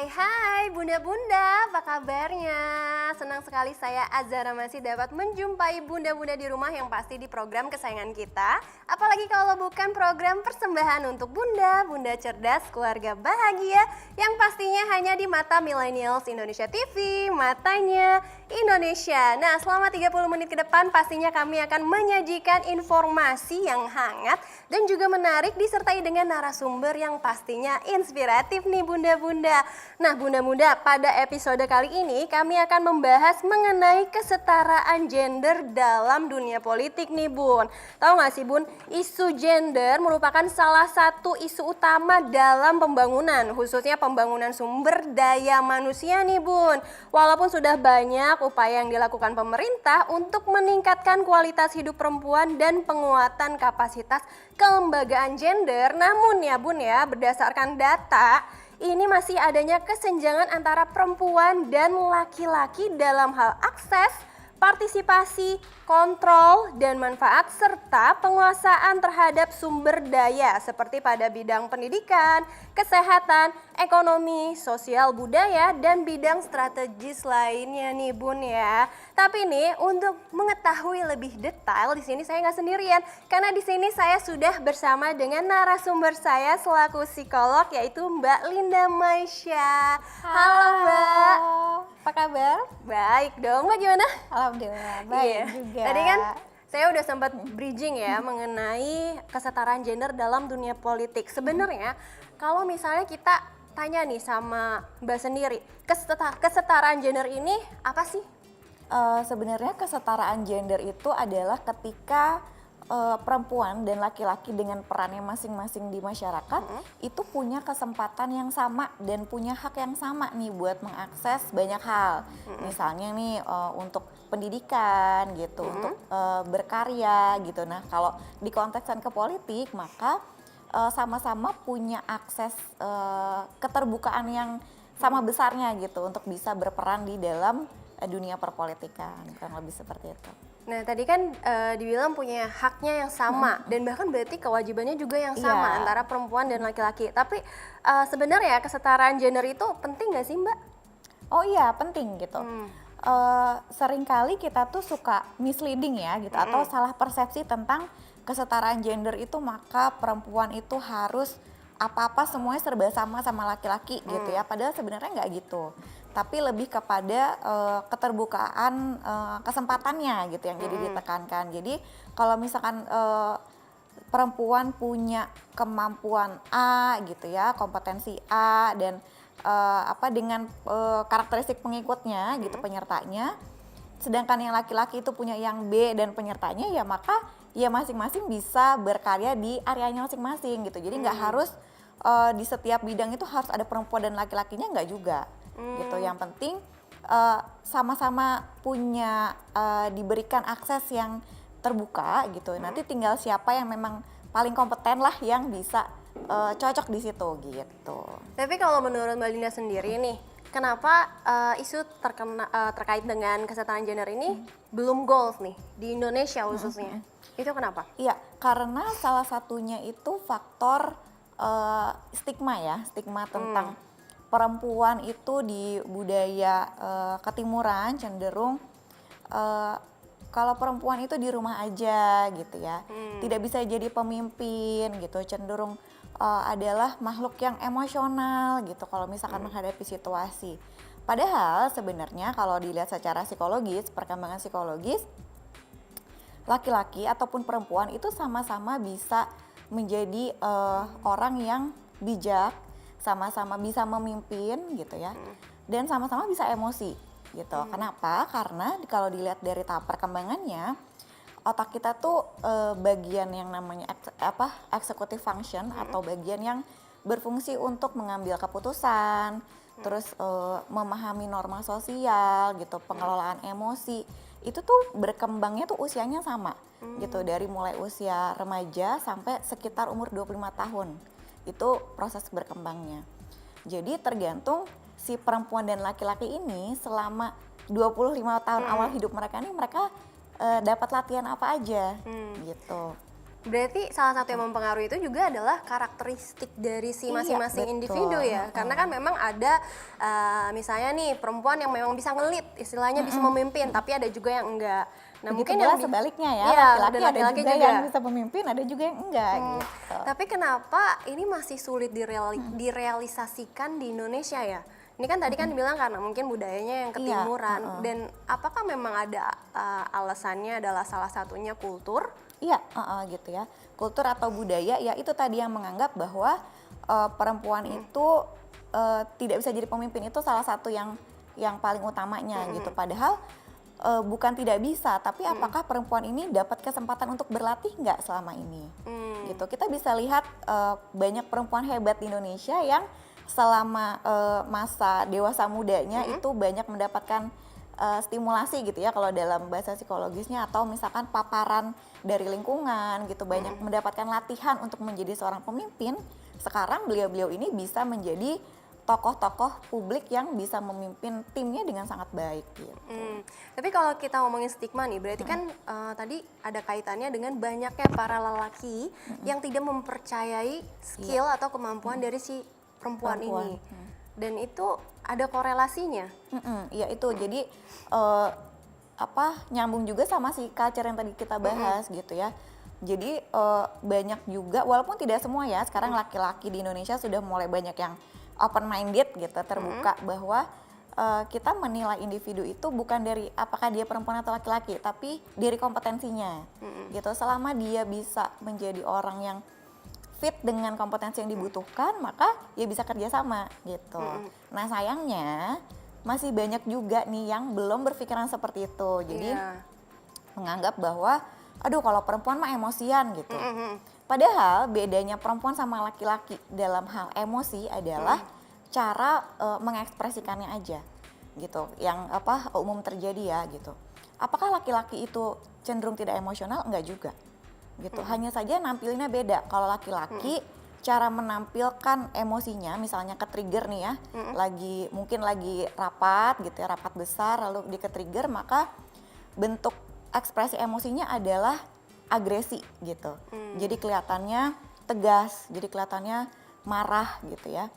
Hai bunda-bunda, apa kabarnya? Senang sekali saya Azhara masih dapat menjumpai bunda-bunda di rumah yang pasti di program kesayangan kita. Apalagi kalau bukan program persembahan untuk bunda, bunda cerdas, keluarga bahagia yang pastinya hanya di mata Millennials Indonesia TV, matanya Indonesia. Nah, selama 30 menit ke depan pastinya kami akan menyajikan informasi yang hangat dan juga menarik disertai dengan narasumber yang pastinya inspiratif nih bunda-bunda. Nah bunda-bunda, pada episode kali ini kami akan membahas mengenai kesetaraan gender dalam dunia politik nih bun. Tahu gak sih bun, isu gender merupakan salah satu isu utama dalam pembangunan, khususnya pembangunan sumber daya manusia nih bun. Walaupun sudah banyak upaya yang dilakukan pemerintah untuk meningkatkan kualitas hidup perempuan dan penguatan kapasitas kelembagaan gender, namun ya bun ya, berdasarkan data ini masih adanya kesenjangan antara perempuan dan laki-laki dalam hal akses, partisipasi, kontrol, dan manfaat serta penguasaan terhadap sumber daya seperti pada bidang pendidikan, kesehatan, ekonomi, sosial budaya, dan bidang strategis lainnya nih bun ya. Tapi nih untuk mengetahui lebih detail di sini saya nggak sendirian karena di sini saya sudah bersama dengan narasumber saya selaku psikolog yaitu Mbak Linda Maisha. Halo Mbak. Apa kabar? Baik dong, Mbak gimana? Alhamdulillah, baik juga. Tadi kan saya udah sempat bridging ya mengenai kesetaraan gender dalam dunia politik. Sebenarnya kalau misalnya kita tanya nih sama Mbak sendiri, kesetaraan gender ini apa sih? Sebenarnya kesetaraan gender itu adalah ketika perempuan dan laki-laki dengan perannya masing-masing di masyarakat itu punya kesempatan yang sama dan punya hak yang sama nih buat mengakses banyak hal. Misalnya nih untuk pendidikan gitu, untuk berkarya gitu. Nah kalau dikontekskan ke politik maka sama-sama punya akses keterbukaan yang sama besarnya gitu untuk bisa berperan di dalam dunia perpolitikan, kurang lebih seperti itu. Nah tadi kan dibilang punya haknya yang sama dan bahkan berarti kewajibannya juga yang sama antara perempuan dan laki-laki. Tapi sebenarnya kesetaraan gender itu penting nggak sih Mbak? Oh iya penting gitu. Seringkali kita tuh suka misleading ya gitu atau salah persepsi tentang kesetaraan gender itu maka perempuan itu harus apa-apa semuanya serba sama laki-laki gitu ya. Padahal sebenarnya nggak gitu. Tapi lebih kepada keterbukaan kesempatannya gitu yang jadi ditekankan. Jadi kalau misalkan perempuan punya kemampuan A gitu ya, kompetensi A dan dengan karakteristik pengikutnya gitu penyertanya, sedangkan yang laki-laki itu punya yang B dan penyertanya ya maka ya masing-masing bisa berkarya di areanya masing-masing gitu. Jadi nggak harus di setiap bidang itu harus ada perempuan dan laki-lakinya, nggak juga gitu. Yang penting sama-sama punya diberikan akses yang terbuka gitu. Nanti tinggal siapa yang memang paling kompeten lah yang bisa cocok di situ gitu. Tapi kalau menurut Mbak Linda sendiri nih, kenapa isu terkait dengan kesetaraan gender ini belum goals nih di Indonesia khususnya? Itu kenapa? Iya, karena salah satunya itu faktor stigma ya, stigma tentang perempuan itu di budaya ketimuran cenderung kalau perempuan itu di rumah aja gitu ya, tidak bisa jadi pemimpin gitu, cenderung adalah makhluk yang emosional gitu kalau misalkan menghadapi situasi. Padahal sebenarnya kalau dilihat secara psikologis, perkembangan psikologis, laki-laki ataupun perempuan itu sama-sama bisa menjadi orang yang bijak, sama-sama bisa memimpin gitu ya, dan sama-sama bisa emosi gitu. Kenapa? Karena kalau dilihat dari tahap perkembangannya, otak kita tuh bagian yang namanya executive function atau bagian yang berfungsi untuk mengambil keputusan, terus memahami norma sosial gitu, pengelolaan emosi. Itu tuh berkembangnya tuh usianya sama gitu, dari mulai usia remaja sampai sekitar umur 25 tahun. Itu proses berkembangnya. Jadi tergantung si perempuan dan laki-laki ini selama 25 tahun awal hidup mereka ini mereka dapat latihan apa aja gitu. Berarti salah satu yang mempengaruhi itu juga adalah karakteristik dari si Iya, masing-masing betul. individu ya. Karena kan memang ada misalnya nih perempuan yang memang bisa ngelit, istilahnya bisa memimpin, tapi ada juga yang enggak. Nah, Begitu mungkin pula yang sebaliknya ya, iya, laki-laki dan ada laki-laki juga, juga. yang bisa pemimpin, ada juga yang enggak gitu. Tapi kenapa ini masih sulit direalisasikan di Indonesia ya? Ini kan tadi kan dibilang karena mungkin budayanya yang ketimuran. Dan apakah memang ada alasannya adalah salah satunya kultur? Iya, gitu ya. Kultur atau budaya ya itu tadi yang menganggap bahwa perempuan itu tidak bisa jadi pemimpin, itu salah satu yang paling utamanya gitu. Padahal bukan tidak bisa, tapi apakah perempuan ini dapat kesempatan untuk berlatih nggak selama ini? Gitu. Kita bisa lihat banyak perempuan hebat di Indonesia yang selama masa dewasa mudanya itu banyak mendapatkan stimulasi gitu ya, kalau dalam bahasa psikologisnya, atau misalkan paparan dari lingkungan gitu, banyak mendapatkan latihan untuk menjadi seorang pemimpin. Sekarang beliau-beliau ini bisa menjadi tokoh-tokoh publik yang bisa memimpin timnya dengan sangat baik gitu. Tapi kalau kita ngomongin stigma nih, berarti kan tadi ada kaitannya dengan banyaknya para lelaki yang tidak mempercayai skill atau kemampuan dari si perempuan ini. Dan itu ada korelasinya. Iya itu, jadi nyambung juga sama si culture yang tadi kita bahas gitu ya. Jadi banyak juga, walaupun tidak semua ya, sekarang laki-laki di Indonesia sudah mulai banyak yang open minded gitu, terbuka bahwa kita menilai individu itu bukan dari apakah dia perempuan atau laki-laki, tapi dari kompetensinya gitu. Selama dia bisa menjadi orang yang fit dengan kompetensi yang dibutuhkan, maka ya bisa kerjasama gitu. Nah sayangnya masih banyak juga nih yang belum berpikiran seperti itu. Jadi menganggap bahwa aduh kalau perempuan mah emosian gitu. Padahal bedanya perempuan sama laki-laki dalam hal emosi adalah cara mengekspresikannya aja gitu. Yang umum terjadi ya gitu. Apakah laki-laki itu cenderung tidak emosional? Enggak juga gitu. Hanya saja nampilinnya beda. Kalau laki-laki cara menampilkan emosinya, misalnya ke-trigger nih ya, mungkin lagi rapat gitu ya, rapat besar lalu di ke-trigger, maka bentuk ekspresi emosinya adalah agresi gitu. Jadi kelihatannya tegas, jadi kelihatannya marah gitu ya.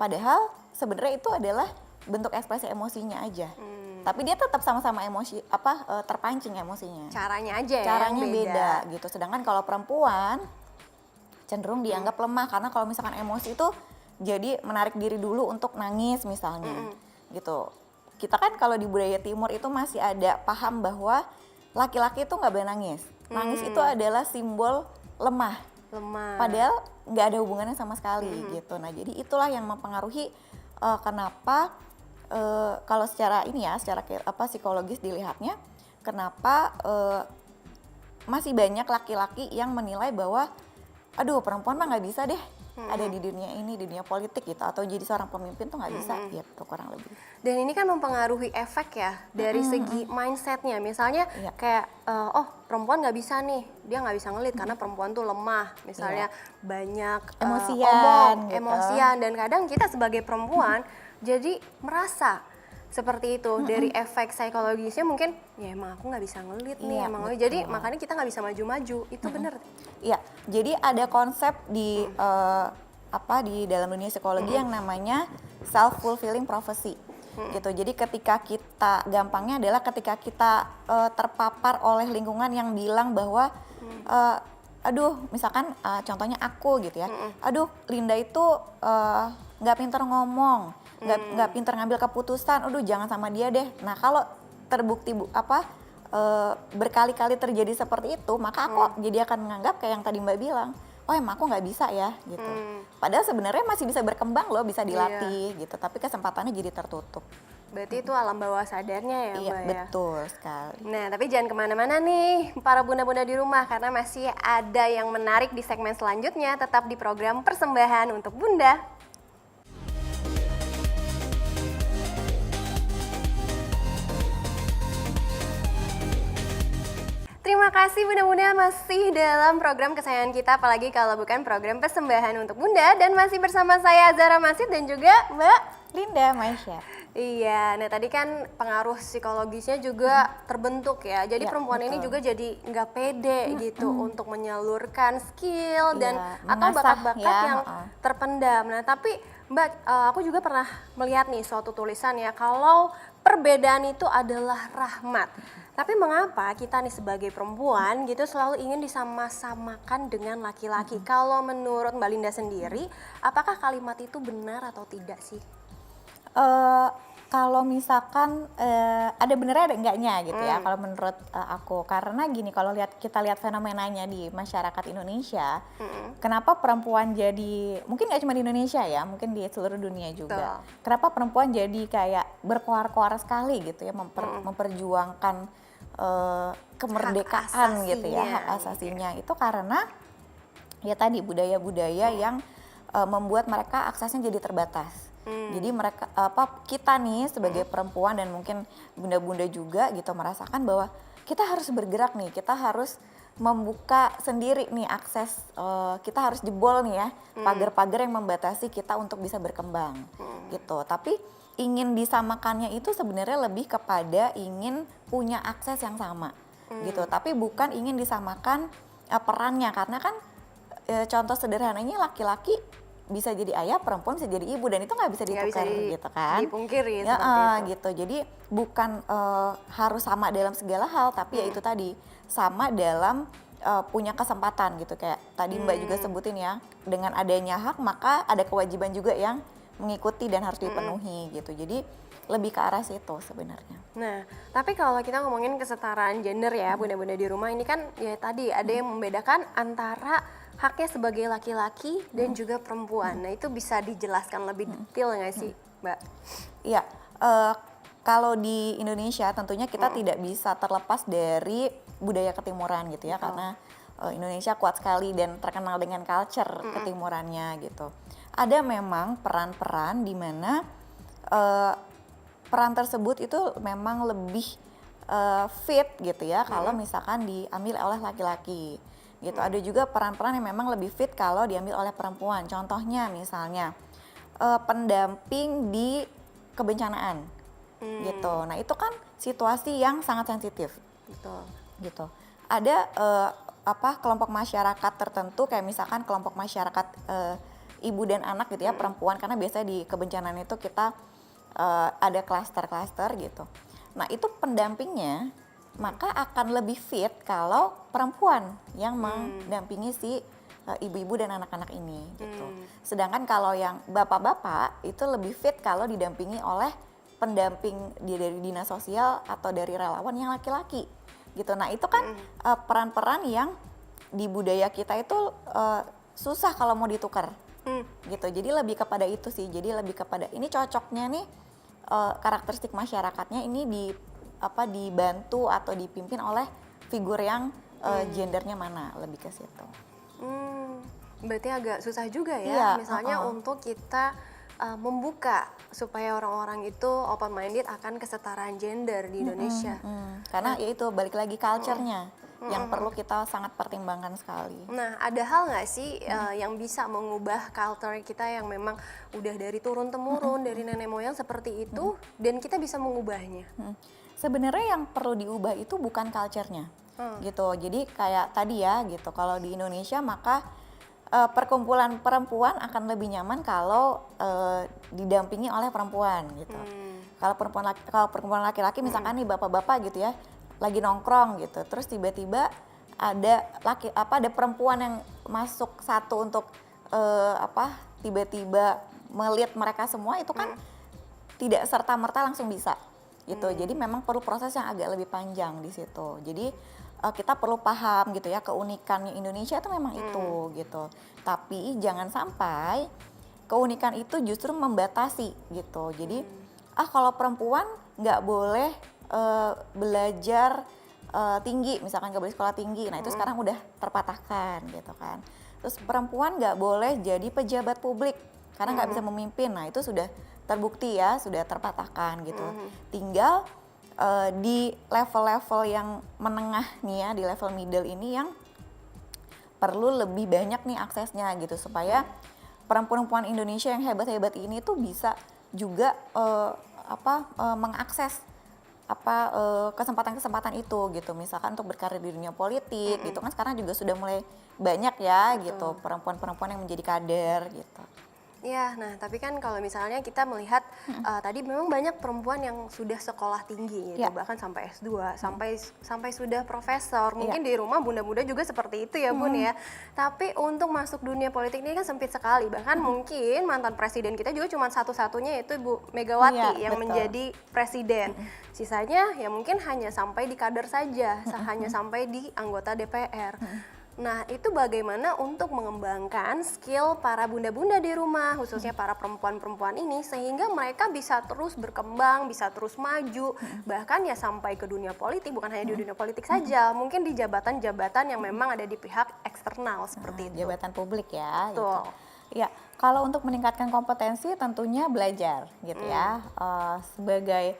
Padahal sebenarnya itu adalah bentuk ekspresi emosinya aja. Tapi dia tetap sama-sama emosi, terpancing emosinya. Caranya aja ya, Caranya beda gitu. Sedangkan kalau perempuan cenderung dianggap lemah, karena kalau misalkan emosi itu jadi menarik diri dulu untuk nangis misalnya gitu. Kita kan kalau di budaya timur itu masih ada paham bahwa laki-laki itu nggak boleh nangis. Nangis itu adalah simbol lemah. Padahal nggak ada hubungannya sama sekali gitu. Nah jadi itulah yang mempengaruhi kenapa kalau secara ini ya, secara psikologis dilihatnya, kenapa masih banyak laki-laki yang menilai bahwa aduh perempuan mah nggak bisa deh ada di dunia ini, di dunia politik gitu, atau jadi seorang pemimpin tuh nggak bisa gitu kurang lebih. Dan ini kan mempengaruhi efek ya dari segi mindsetnya, misalnya kayak perempuan nggak bisa nih, dia nggak bisa ngelit karena perempuan tuh lemah, misalnya banyak emosian, dan kadang kita sebagai perempuan jadi merasa seperti itu dari efek psikologisnya, mungkin ya emang aku nggak bisa ngelit nih, jadi makanya kita nggak bisa maju-maju, itu bener. Iya, jadi ada konsep di di dalam dunia psikologi yang namanya self fulfilling prophecy gitu. Jadi ketika kita, gampangnya adalah ketika kita terpapar oleh lingkungan yang bilang bahwa aduh misalkan contohnya aku gitu ya, aduh Linda itu nggak pintar ngomong, nggak pintar ngambil keputusan, aduh jangan sama dia deh. Nah kalau terbukti berkali-kali terjadi seperti itu, maka aku jadi akan menganggap kayak yang tadi Mbak bilang, oh emang aku nggak bisa ya gitu. Padahal sebenarnya masih bisa berkembang loh, bisa dilatih gitu, tapi kesempatannya jadi tertutup. Berarti itu alam bawah sadarnya ya Mbak ya? Betul sekali. Nah tapi jangan kemana-mana nih para bunda-bunda di rumah, karena masih ada yang menarik di segmen selanjutnya, tetap di program Persembahan untuk Bunda. Terima kasih Bunda-Bunda masih dalam program kesayangan kita, apalagi kalau bukan program Persembahan untuk Bunda, dan masih bersama saya Zara Masid dan juga Mbak Linda Maisha. Iya, nah tadi kan pengaruh psikologisnya juga terbentuk ya. Jadi Ya, perempuan ini betul. juga jadi nggak pede gitu untuk menyalurkan skill dan Iya, atau mengasah bakat-bakat ya, yang heeh. terpendam. Nah tapi Mbak, aku juga pernah melihat nih suatu tulisan ya kalau perbedaan itu adalah rahmat. Tapi mengapa kita nih sebagai perempuan gitu selalu ingin disama-samakan dengan laki-laki? Kalau menurut Mbak Linda sendiri, apakah kalimat itu benar atau tidak sih? Eee, Kalau misalkan, ada benernya ada enggaknya gitu ya kalau menurut, aku. Karena gini, kalau kita lihat fenomenanya di masyarakat Indonesia, kenapa perempuan jadi mungkin nggak cuma di Indonesia ya, mungkin di seluruh dunia juga. Betul. Kenapa perempuan jadi kayak berkoar-koar sekali gitu ya memperjuangkan, kemerdekaan gitu ya, hak asasinya gitu ya. asasinya. Itu karena ya tadi budaya-budaya yang membuat mereka aksesnya jadi terbatas. Jadi mereka kita nih sebagai perempuan dan mungkin bunda-bunda juga gitu merasakan bahwa kita harus bergerak nih, kita harus membuka sendiri nih akses, kita harus jebol nih ya pagar-pagar yang membatasi kita untuk bisa berkembang gitu. Tapi ingin disamakannya itu sebenarnya lebih kepada ingin punya akses yang sama gitu. Tapi bukan ingin disamakan perannya karena kan contoh sederhananya laki-laki bisa jadi ayah, perempuan bisa jadi ibu dan itu nggak bisa Nggak bisa ditukar gitu kan. dipungkiri Ya, seperti itu. gitu. Jadi bukan harus sama dalam segala hal, tapi ya itu tadi sama dalam punya kesempatan gitu kayak tadi Mbak juga sebutin ya. Dengan adanya hak maka ada kewajiban juga yang mengikuti dan harus dipenuhi gitu. Jadi lebih ke arah situ sebenarnya. Nah, tapi kalau kita ngomongin kesetaraan gender ya, bunda-bunda di rumah ini kan ya tadi ada yang membedakan antara haknya sebagai laki-laki dan juga perempuan. Nah, itu bisa dijelaskan lebih detail nggak sih, Mbak? Iya, kalau di Indonesia tentunya kita tidak bisa terlepas dari budaya ketimuran gitu ya, karena Indonesia kuat sekali dan terkenal dengan culture ketimurannya gitu. Ada memang peran-peran di mana peran tersebut itu memang lebih fit gitu ya kalau misalkan diambil oleh laki-laki gitu. Ada juga peran-peran yang memang lebih fit kalau diambil oleh perempuan. Contohnya misalnya pendamping di kebencanaan gitu. Nah itu kan situasi yang sangat sensitif Betul. gitu. Ada kelompok masyarakat tertentu kayak misalkan kelompok masyarakat ibu dan anak gitu ya, perempuan, karena biasanya di kebencanaan itu kita ada klaster-klaster gitu. Nah itu pendampingnya maka akan lebih fit kalau perempuan yang mendampingi si ibu-ibu dan anak-anak ini gitu. Sedangkan kalau yang bapak-bapak itu lebih fit kalau didampingi oleh pendamping dari dinas sosial atau dari relawan yang laki-laki gitu. Nah itu kan peran-peran yang di budaya kita itu susah kalau mau ditukar gitu. Jadi lebih kepada itu sih. Jadi lebih kepada ini cocoknya nih karakteristik masyarakatnya ini dibantu atau dipimpin oleh figur yang gendernya mana, lebih ke situ. Berarti agak susah juga ya, Iya, misalnya untuk kita membuka supaya orang-orang itu open minded akan kesetaraan gender di Indonesia. Karena ya itu balik lagi culture-nya yang perlu kita sangat pertimbangkan sekali. Nah, ada hal nggak sih yang bisa mengubah culture kita yang memang udah dari turun temurun dari nenek moyang seperti itu dan kita bisa mengubahnya? Sebenarnya yang perlu diubah itu bukan culture-nya gitu. Jadi kayak tadi ya gitu, kalau di Indonesia maka perkumpulan perempuan akan lebih nyaman kalau didampingi oleh perempuan gitu. Kalau perkumpulan laki-laki misalkan nih bapak-bapak gitu ya lagi nongkrong gitu, terus tiba-tiba ada perempuan yang masuk satu untuk tiba-tiba melihat mereka semua itu kan tidak serta-merta langsung bisa gitu. Jadi memang perlu proses yang agak lebih panjang di situ. Jadi kita perlu paham gitu ya keunikannya Indonesia itu memang itu gitu. Tapi jangan sampai keunikan itu justru membatasi gitu. Jadi kalau perempuan nggak boleh belajar tinggi, misalkan nggak boleh sekolah tinggi. Nah itu sekarang udah terpatahkan gitu kan. Terus perempuan nggak boleh jadi pejabat publik karena nggak bisa memimpin. Nah itu sudah terbukti ya, sudah terpatahkan gitu. Tinggal di level-level yang menengah nih ya, di level middle ini yang perlu lebih banyak nih aksesnya gitu supaya perempuan-perempuan Indonesia yang hebat-hebat ini tuh bisa juga mengakses kesempatan-kesempatan itu gitu. Misalkan untuk berkarir di dunia politik gitu kan sekarang juga sudah mulai banyak ya gitu perempuan-perempuan yang menjadi kader gitu. Iya, nah tapi kan kalau misalnya kita melihat tadi memang banyak perempuan yang sudah sekolah tinggi gitu, bahkan sampai S2, sampai sudah profesor. Mungkin di rumah bunda-bunda juga seperti itu ya Bun ya. Tapi untuk masuk dunia politik ini kan sempit sekali. Bahkan mungkin mantan presiden kita juga cuma satu-satunya yaitu Ibu Megawati yang menjadi presiden. Sisanya ya mungkin hanya sampai di kader saja, hanya sampai di anggota DPR. Nah, itu bagaimana untuk mengembangkan skill para bunda-bunda di rumah, khususnya para perempuan-perempuan ini, sehingga mereka bisa terus berkembang, bisa terus maju, bahkan ya sampai ke dunia politik, bukan hanya di dunia politik saja, mungkin di jabatan-jabatan yang memang ada di pihak eksternal seperti itu. Jabatan publik ya. Betul. Gitu. Ya, kalau untuk meningkatkan kompetensi tentunya belajar gitu ya. Sebagai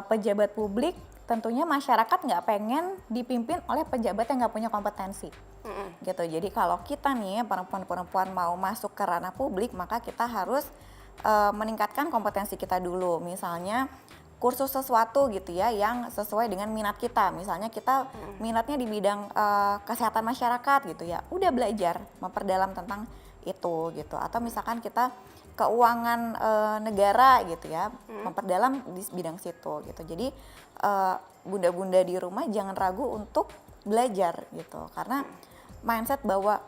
pejabat publik, tentunya masyarakat nggak pengen dipimpin oleh pejabat yang nggak punya kompetensi. Gitu. Jadi kalau kita nih perempuan-perempuan mau masuk ke ranah publik, maka kita harus meningkatkan kompetensi kita dulu. Misalnya kursus sesuatu gitu ya yang sesuai dengan minat kita. Misalnya kita minatnya di bidang kesehatan masyarakat gitu ya. Udah belajar memperdalam tentang itu gitu. Atau misalkan kita keuangan negara gitu ya, memperdalam di bidang situ gitu. Jadi bunda-bunda di rumah jangan ragu untuk belajar gitu. Karena mindset bahwa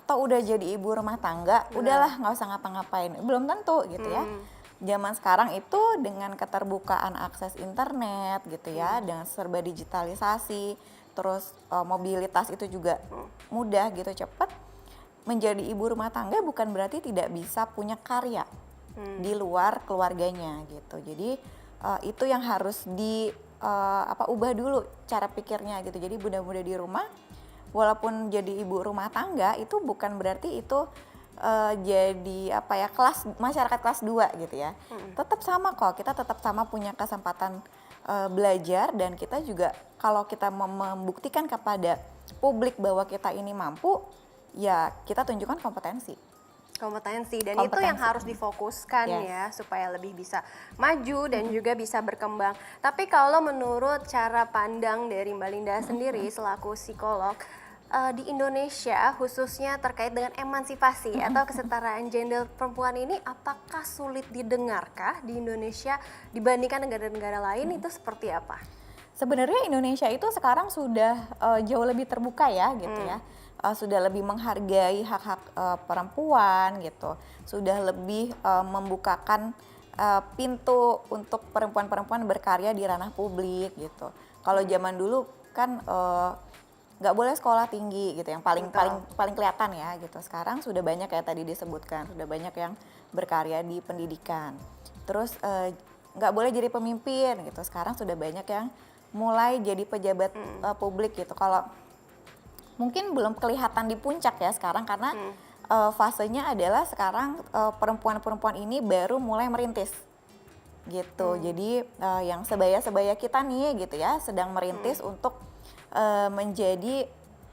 toh udah jadi ibu rumah tangga, udahlah nggak usah ngapa-ngapain, belum tentu gitu ya. Zaman sekarang itu dengan keterbukaan akses internet gitu ya, dengan serba digitalisasi, terus mobilitas itu juga mudah gitu, cepat. Menjadi ibu rumah tangga bukan berarti tidak bisa punya karya di luar keluarganya gitu. Jadi itu yang harus ubah dulu cara pikirnya gitu. Jadi bunda-bunda di rumah walaupun jadi ibu rumah tangga itu bukan berarti itu jadi masyarakat kelas 2 gitu ya. Tetap sama kok, kita tetap sama punya kesempatan belajar, dan kita juga kalau kita membuktikan kepada publik bahwa kita ini mampu, ya kita tunjukkan kompetensi. Dan itu yang harus difokuskan ya supaya lebih bisa maju dan juga bisa berkembang. Tapi kalau menurut cara pandang dari Mbak Linda sendiri selaku psikolog, di Indonesia khususnya terkait dengan emansipasi atau kesetaraan gender perempuan ini, apakah sulit didengarkah di Indonesia dibandingkan negara-negara lain? Itu seperti apa? Sebenarnya Indonesia itu sekarang sudah jauh lebih terbuka ya gitu ya. Sudah lebih menghargai hak-hak perempuan gitu. Sudah lebih membukakan pintu untuk perempuan-perempuan berkarya di ranah publik gitu. Kalau zaman dulu kan nggak boleh sekolah tinggi gitu, yang paling kelihatan ya gitu. Sekarang sudah banyak kayak tadi disebutkan, sudah banyak yang berkarya di pendidikan. Terus nggak boleh jadi pemimpin gitu. Sekarang sudah banyak yang mulai jadi pejabat publik gitu. Kalau mungkin belum kelihatan di puncak ya sekarang karena fasenya adalah sekarang perempuan-perempuan ini baru mulai merintis gitu. Jadi yang sebaya-sebaya kita nih gitu ya sedang merintis untuk menjadi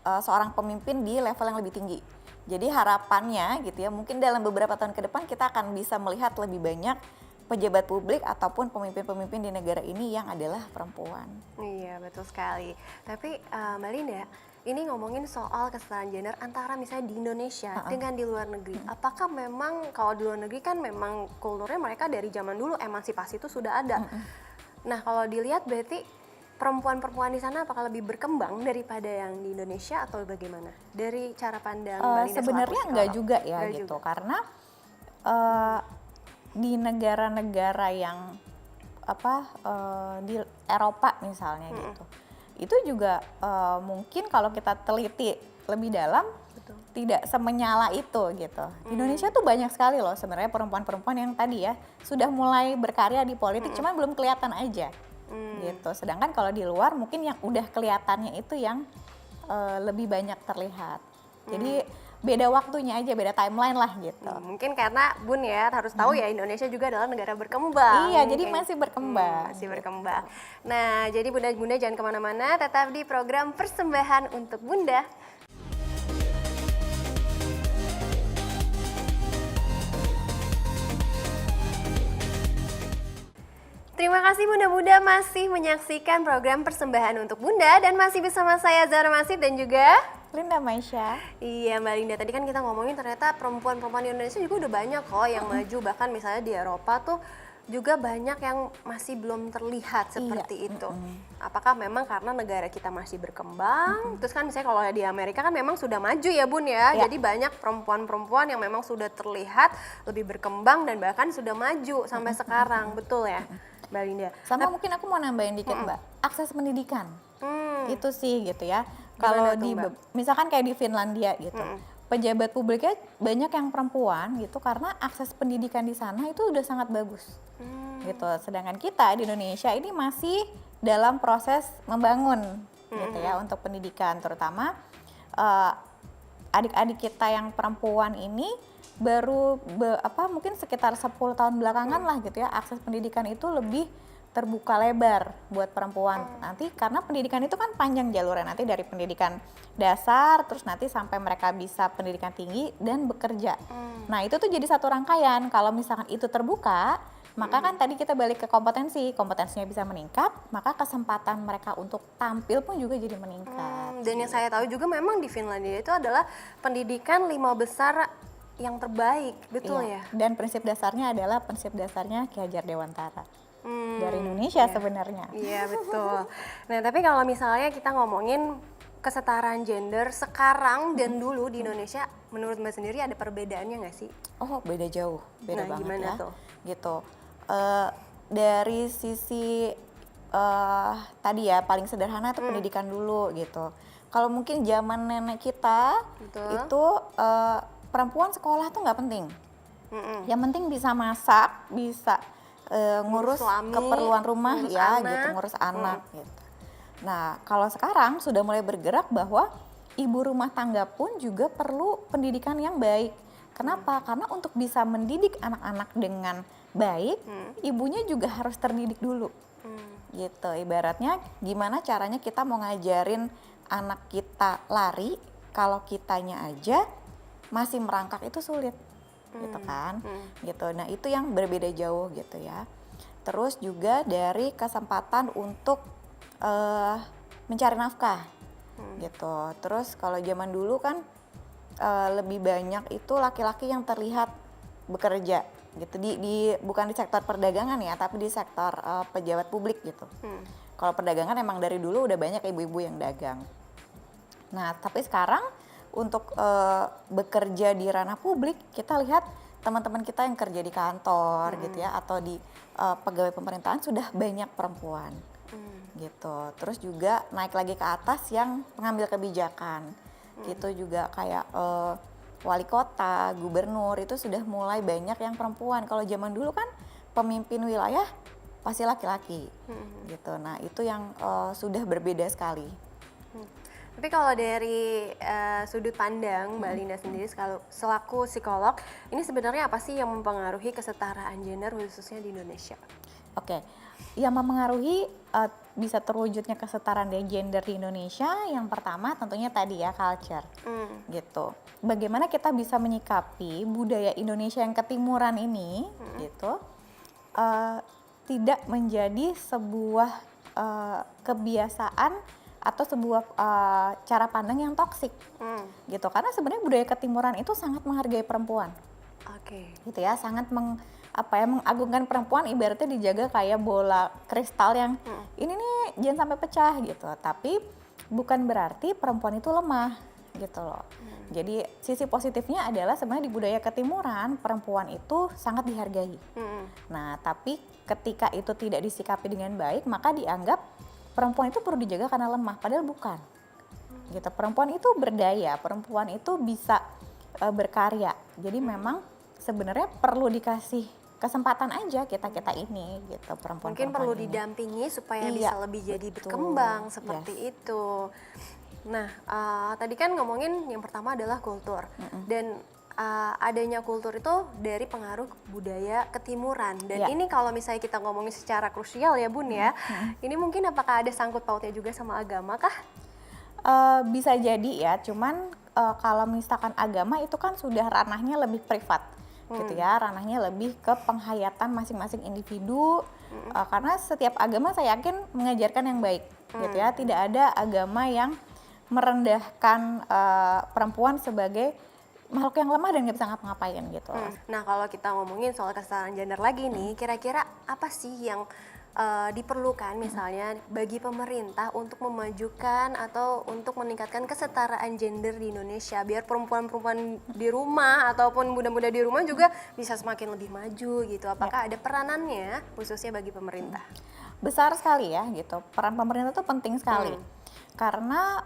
seorang pemimpin di level yang lebih tinggi. Jadi harapannya gitu ya, mungkin dalam beberapa tahun ke depan kita akan bisa melihat lebih banyak pejabat publik ataupun pemimpin-pemimpin di negara ini yang adalah perempuan. Iya, betul sekali. Tapi Mbak Linda, ini ngomongin soal kesetaraan gender antara misalnya di Indonesia dengan di luar negeri. Apakah memang kalau di luar negeri kan memang kulturnya mereka dari zaman dulu emansipasi itu sudah ada. Nah, kalau dilihat berarti perempuan-perempuan di sana apakah lebih berkembang daripada yang di Indonesia atau bagaimana? Dari cara pandang Mbak Linda sebenarnya enggak juga ya enggak gitu. Juga. Karena di negara-negara yang di Eropa misalnya gitu. Itu juga mungkin kalau kita teliti lebih dalam tidak semenyala itu gitu. Indonesia tuh banyak sekali loh sebenarnya perempuan-perempuan yang tadi ya sudah mulai berkarya di politik, cuman belum kelihatan aja. Gitu. Sedangkan kalau di luar mungkin yang udah kelihatannya itu yang lebih banyak terlihat. Jadi beda waktunya aja, beda timeline lah gitu. Mungkin karena Bun ya harus tahu ya Indonesia juga adalah negara berkembang. Iya, jadi masih berkembang. Masih berkembang. Nah, jadi bunda-bunda jangan kemana-mana, tetap di program Persembahan untuk Bunda. Terima kasih Bunda-Bunda masih menyaksikan program persembahan untuk Bunda dan masih bersama saya Zara Masid dan juga Linda Maisha. Iya Mbak Linda, tadi kan kita ngomongin ternyata perempuan-perempuan di Indonesia juga udah banyak kok yang maju, bahkan misalnya di Eropa tuh juga banyak yang masih belum terlihat seperti itu. Apakah memang karena negara kita masih berkembang? Terus kan misalnya kalau di Amerika kan memang sudah maju ya Bun ya, jadi banyak perempuan-perempuan yang memang sudah terlihat lebih berkembang dan bahkan sudah maju sampai sekarang, betul ya Mbak Linda? Sama mungkin aku mau nambahin dikit Mbak, akses pendidikan. Itu sih gitu ya. Gimana Kalau tuh, di Mbak? misalkan kayak di Finlandia gitu. Pejabat publiknya banyak yang perempuan gitu karena akses pendidikan di sana itu udah sangat bagus. Gitu. Sedangkan kita di Indonesia ini masih dalam proses membangun gitu ya untuk pendidikan, terutama adik-adik kita yang perempuan ini baru mungkin sekitar 10 tahun belakangan lah gitu ya, akses pendidikan itu lebih terbuka lebar buat perempuan. Nanti karena pendidikan itu kan panjang jalurnya, nanti dari pendidikan dasar terus nanti sampai mereka bisa pendidikan tinggi dan bekerja. Nah, itu tuh jadi satu rangkaian. Kalau misalkan itu terbuka, maka kan tadi kita balik ke kompetensinya bisa meningkat, maka kesempatan mereka untuk tampil pun juga jadi meningkat. Dan yang saya tahu juga memang di Finlandia itu adalah pendidikan 5 besar yang terbaik, betul ya? Dan prinsip dasarnya adalah prinsip dasarnya Ki Hajar Dewantara. Dari Indonesia sebenarnya. Iya betul. Nah tapi kalau misalnya kita ngomongin kesetaraan gender sekarang dan dulu di Indonesia, menurut Mbak sendiri ada perbedaannya nggak sih? Oh, beda jauh, beda Nah, banget gimana ya. tuh? Gitu. Dari sisi tadi ya paling sederhana itu pendidikan dulu gitu. Kalau mungkin zaman nenek kita Betul. itu perempuan sekolah tuh nggak penting. Yang penting bisa masak, bisa ngurus suami, keperluan rumah ngurus ya anak. gitu, ngurus anak gitu. Nah, kalau sekarang sudah mulai bergerak bahwa ibu rumah tangga pun juga perlu pendidikan yang baik. Kenapa? Karena untuk bisa mendidik anak-anak dengan baik, ibunya juga harus terdidik dulu. Gitu, ibaratnya gimana caranya kita mau ngajarin anak kita lari kalau kitanya aja masih merangkak itu sulit. Gitu kan, gitu. Nah itu yang berbeda jauh gitu ya. Terus juga dari kesempatan untuk mencari nafkah, gitu. Terus kalau zaman dulu kan lebih banyak itu laki-laki yang terlihat bekerja, gitu. Bukan di sektor perdagangan ya, tapi di sektor pejabat publik gitu. Kalau perdagangan emang dari dulu udah banyak ibu-ibu yang dagang. Nah tapi sekarang untuk bekerja di ranah publik, kita lihat teman-teman kita yang kerja di kantor gitu ya, atau di pegawai pemerintahan sudah banyak perempuan gitu. Terus juga naik lagi ke atas yang pengambil kebijakan gitu juga kayak wali kota, gubernur itu sudah mulai banyak yang perempuan. Kalau zaman dulu kan pemimpin wilayah pasti laki-laki gitu. Nah itu yang sudah berbeda sekali. Tapi kalau dari sudut pandang Mbak Linda sendiri selaku psikolog, ini sebenarnya apa sih yang mempengaruhi kesetaraan gender khususnya di Indonesia? Oke, yang mempengaruhi bisa terwujudnya kesetaraan gender di Indonesia, yang pertama tentunya tadi ya culture, gitu. Bagaimana kita bisa menyikapi budaya Indonesia yang ketimuran ini, gitu, tidak menjadi sebuah kebiasaan atau sebuah cara pandang yang toksik, gitu. Karena sebenarnya budaya ketimuran itu sangat menghargai perempuan, gitu ya, sangat mengagungkan perempuan, ibaratnya dijaga kayak bola kristal yang ini nih jangan sampai pecah gitu. Tapi bukan berarti perempuan itu lemah, gitu loh. Jadi sisi positifnya adalah sebenarnya di budaya ketimuran perempuan itu sangat dihargai. Nah tapi ketika itu tidak disikapi dengan baik, maka dianggap perempuan itu perlu dijaga karena lemah, padahal bukan. Gitu. Perempuan itu berdaya, perempuan itu bisa berkarya. Jadi memang sebenarnya perlu dikasih kesempatan aja kita ini gitu, perempuan. Mungkin perlu didampingi supaya bisa lebih jadi berkembang seperti itu. Nah, tadi kan ngomongin yang pertama adalah kultur dan adanya kultur itu dari pengaruh budaya ketimuran dan ini kalau misalnya kita ngomongin secara krusial ya Bun ya, ini mungkin apakah ada sangkut pautnya juga sama agama kah? Bisa jadi ya, cuman kalau misalkan agama itu kan sudah ranahnya lebih privat gitu ya, ranahnya lebih ke penghayatan masing-masing individu Karena setiap agama saya yakin mengajarkan yang baik gitu ya. Tidak ada agama yang merendahkan perempuan sebagai makhluk yang lemah dan nggak bisa ngapa-ngapain gitu. Nah, kalau kita ngomongin soal kesetaraan gender lagi nih, kira-kira apa sih yang diperlukan misalnya bagi pemerintah untuk memajukan atau untuk meningkatkan kesetaraan gender di Indonesia biar perempuan-perempuan di rumah ataupun muda-muda di rumah juga bisa semakin lebih maju gitu. Apakah ada peranannya khususnya bagi pemerintah? Besar sekali ya gitu. Peran pemerintah itu penting sekali. Karena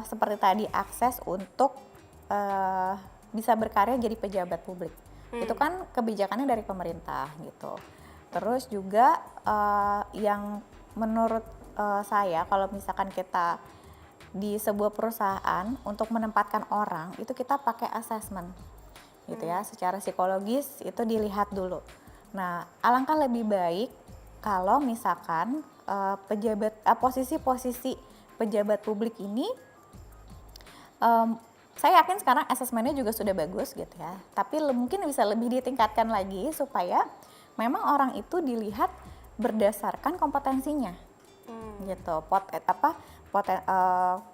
seperti tadi akses untuk bisa berkarya jadi pejabat publik. Itu kan kebijakannya dari pemerintah gitu. Terus juga yang menurut saya kalau misalkan kita di sebuah perusahaan untuk menempatkan orang itu kita pakai assessment gitu ya, secara psikologis itu dilihat dulu. Nah, alangkah lebih baik kalau misalkan posisi-posisi pejabat publik ini saya yakin sekarang asesmennya juga sudah bagus gitu ya, tapi mungkin bisa lebih ditingkatkan lagi supaya memang orang itu dilihat berdasarkan kompetensinya, gitu,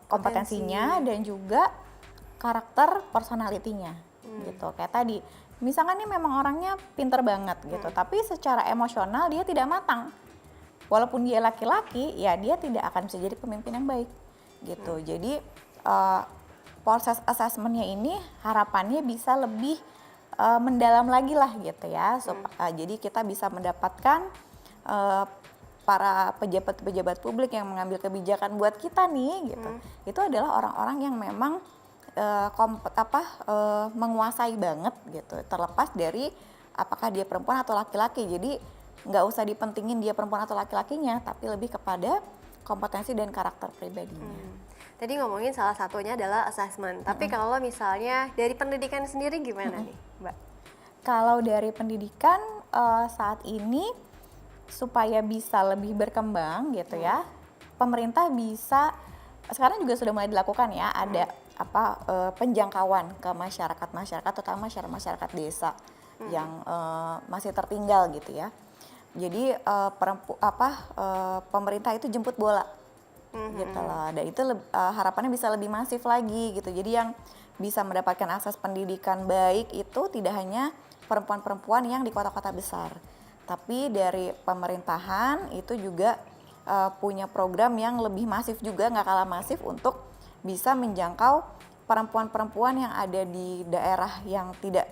kompetensinya dan juga karakter personalitinya, gitu. Kayak tadi, misalkan nih memang orangnya pinter banget gitu, tapi secara emosional dia tidak matang. Walaupun dia laki-laki, ya dia tidak akan bisa jadi pemimpin yang baik, gitu. Jadi proses asesmennya ini harapannya bisa lebih mendalam lagi lah gitu ya, jadi kita bisa mendapatkan para pejabat-pejabat publik yang mengambil kebijakan buat kita nih gitu. Itu adalah orang-orang yang memang menguasai banget gitu, terlepas dari apakah dia perempuan atau laki-laki. Jadi nggak usah dipentingin dia perempuan atau laki-lakinya, tapi lebih kepada kompetensi dan karakter pribadinya. Tadi ngomongin salah satunya adalah assessment, tapi kalau misalnya dari pendidikan sendiri gimana nih, Mbak? Kalau dari pendidikan saat ini supaya bisa lebih berkembang gitu ya, pemerintah bisa sekarang juga sudah mulai dilakukan ya, ada penjangkauan ke masyarakat terutama masyarakat desa yang masih tertinggal gitu ya. Jadi pemerintah itu jemput bola gitu loh, dan itu harapannya bisa lebih masif lagi gitu. Jadi yang bisa mendapatkan akses pendidikan baik itu tidak hanya perempuan-perempuan yang di kota-kota besar, tapi dari pemerintahan itu juga punya program yang lebih masif juga, nggak kalah masif untuk bisa menjangkau perempuan-perempuan yang ada di daerah yang tidak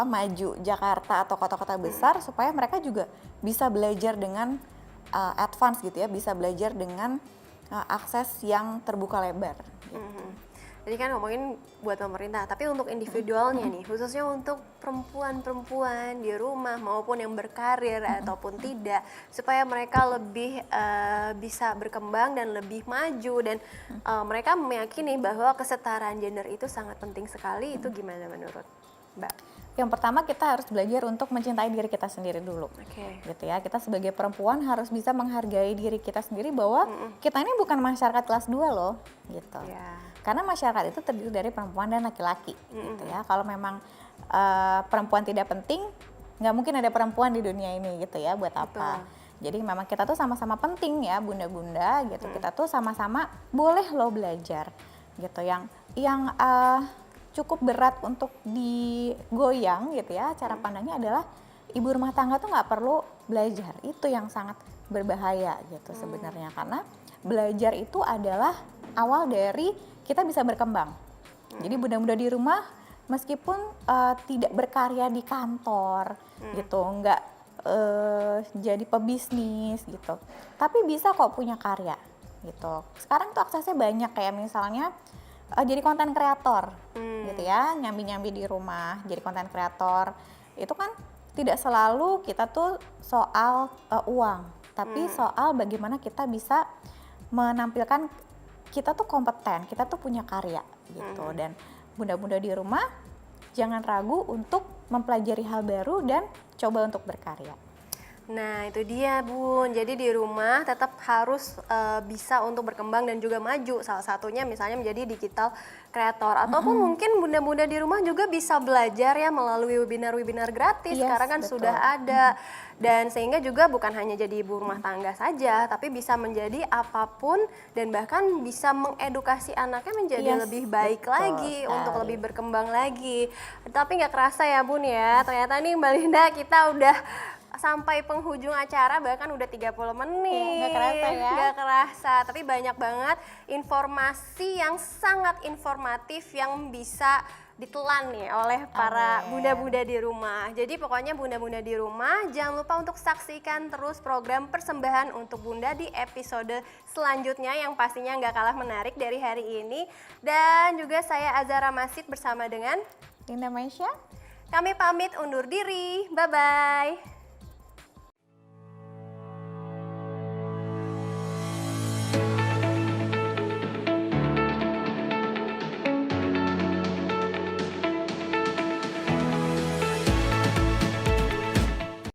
maju Jakarta atau kota-kota besar, supaya mereka juga bisa belajar dengan advance gitu ya, bisa belajar dengan akses yang terbuka lebar gitu. Jadi kan ngomongin buat pemerintah, tapi untuk individualnya nih, khususnya untuk perempuan-perempuan di rumah maupun yang berkarir ataupun tidak, supaya mereka lebih bisa berkembang dan lebih maju dan mereka meyakini bahwa kesetaraan gender itu sangat penting sekali. Itu gimana menurut Mbak? Yang pertama kita harus belajar untuk mencintai diri kita sendiri dulu, gitu ya. Kita sebagai perempuan harus bisa menghargai diri kita sendiri bahwa kita ini bukan masyarakat kelas 2 loh, gitu. Karena masyarakat itu terdiri dari perempuan dan laki-laki, gitu ya. Kalau memang perempuan tidak penting, nggak mungkin ada perempuan di dunia ini, gitu ya. Buat apa? Jadi memang kita tuh sama-sama penting ya, bunda-bunda, gitu. Kita tuh sama-sama boleh loh belajar, gitu. Yang cukup berat untuk digoyang gitu ya, cara pandangnya adalah ibu rumah tangga tuh nggak perlu belajar. Itu yang sangat berbahaya gitu sebenarnya, karena belajar itu adalah awal dari kita bisa berkembang. Jadi bunda-bunda di rumah meskipun tidak berkarya di kantor gitu, nggak jadi pebisnis gitu, tapi bisa kok punya karya gitu. Sekarang tuh aksesnya banyak, kayak misalnya jadi konten kreator gitu ya, nyambi-nyambi di rumah jadi konten kreator. Itu kan tidak selalu kita tuh soal uang, tapi soal bagaimana kita bisa menampilkan kita tuh kompeten, kita tuh punya karya gitu. Dan bunda-bunda di rumah jangan ragu untuk mempelajari hal baru dan coba untuk berkarya. Nah itu dia Bun, jadi di rumah tetap harus bisa untuk berkembang dan juga maju. Salah satunya misalnya menjadi digital creator. Ataupun mungkin bunda-bunda di rumah juga bisa belajar ya melalui webinar-webinar gratis. Yes, Sekarang kan betul. sudah ada. Dan sehingga juga bukan hanya jadi ibu rumah tangga saja, tapi bisa menjadi apapun dan bahkan bisa mengedukasi anaknya menjadi Yes, lebih baik betul lagi, untuk sekali. lebih berkembang lagi. Tapi nggak kerasa ya Bun ya, ternyata nih Mbak Linda kita udah sampai penghujung acara, bahkan udah 30 menit. Iya, nggak kerasa ya. Nggak kerasa, tapi banyak banget informasi yang sangat informatif yang bisa ditelan nih oleh para Amin. bunda-bunda di rumah. Jadi pokoknya bunda-bunda di rumah jangan lupa untuk saksikan terus program persembahan untuk bunda di episode selanjutnya yang pastinya nggak kalah menarik dari hari ini. Dan juga saya Azara Masid bersama dengan Linda Maisha. kami pamit undur diri. Bye-bye.